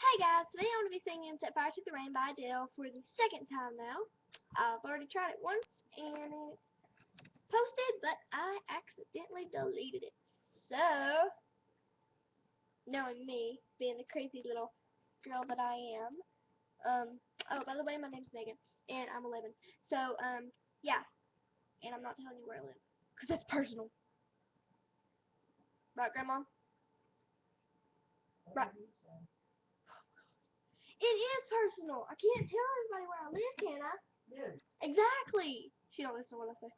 Hey guys, today I'm going to be singing Set Fire to the Rain by Adele for the second time now. I've already tried it once and it's posted, but I accidentally deleted it. So, knowing me, being the crazy little girl that I am, oh, by the way, my name's Megan and I'm 11. So, yeah, and I'm not telling you where I live because it's personal. Right, Grandma? Right. It is personal. I can't tell everybody where I live, can I? Exactly. She don't listen to what I say.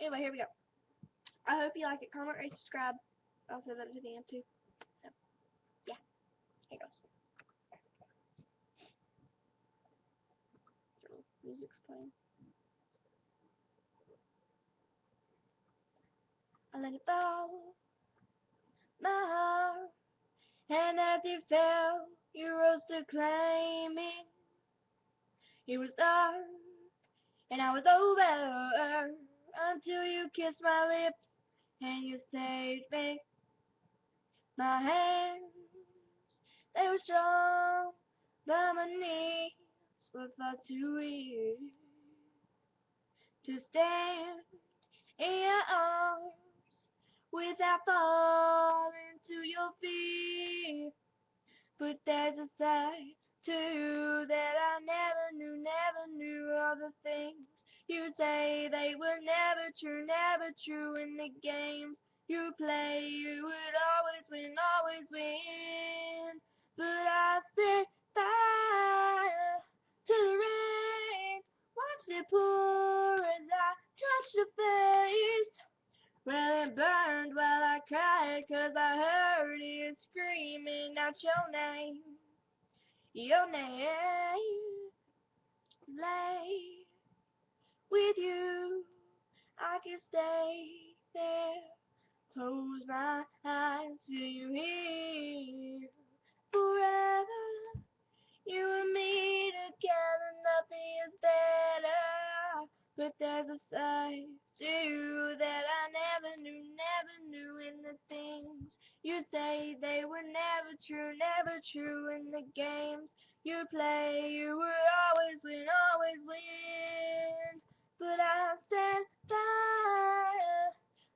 Anyway, here we go. I hope you like it. Comment, rate, subscribe. I'll say that at the end too. So, yeah, here goes. Music's playing. I let it fall, my heart, and as it fell, you rose to claim it. It was dark, and I was over, until you kissed my lips, and you saved me. My hands, they were strong, but my knees were far too weak to stand in your arms without falling to your feet. But there's a side to you that I never knew all the things you say they were never true in the games you play. You would always win. But I set fire to the rain, watched it pour as I touched your face. Well, it burned while I cried 'cause I heard it screaming out your name. Your name. Lay with you, I can stay there. Close my eyes, feel you here forever. You and me together, nothing is better. But there's a side to you that I never knew in the things you say they were never true in the games you play. You would always win. But I set fire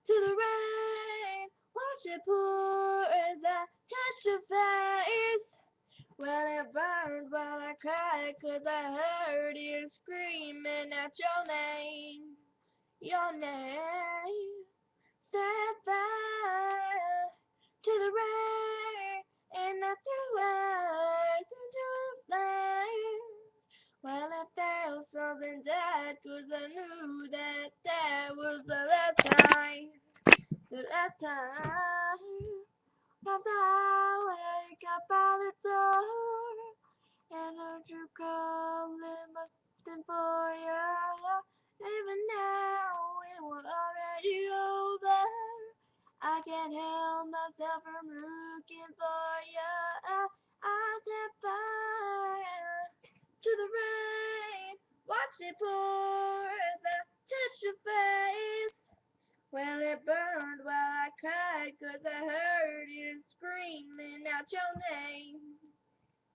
to the rain, watch it pour as I touch your face. Well, it burned while I cried 'cause I heard you screaming out your name. Your name. Set fire to the rain, and I threw eyes into the flames. Well, I felt something died 'cause I knew that was the last time. The last time. Sometimes I wake up by the door and heard you calling, busting for you. Even now, it was already over. I can't help myself from looking for you. I set fire to the rain, watch it pour as I touch your face. Well, it burned while I cried 'cause I heard you screaming out your name.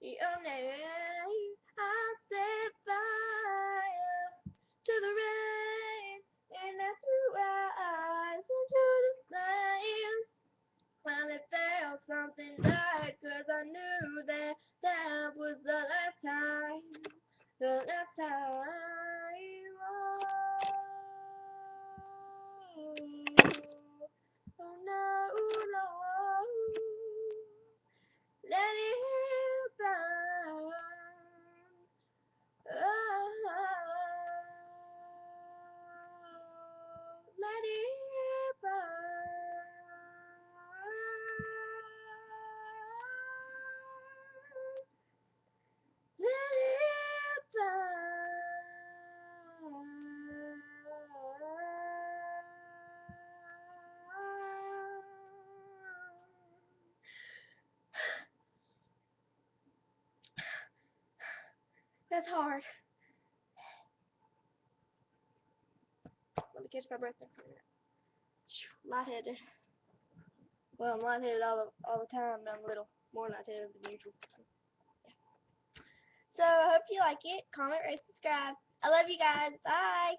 Your name. I set fire to the rain, and I threw our eyes into the flames. Well, it felt something died 'cause I knew that was the last time. The last time. Oh no, no, let it burn. Oh, let it burn. Let it burn. That's hard. Let me catch my breath there for a minute. Lightheaded. Well, I'm lightheaded all the time, but I'm a little more lightheaded than usual. So I hope you like it. Comment, rate, subscribe. I love you guys. Bye.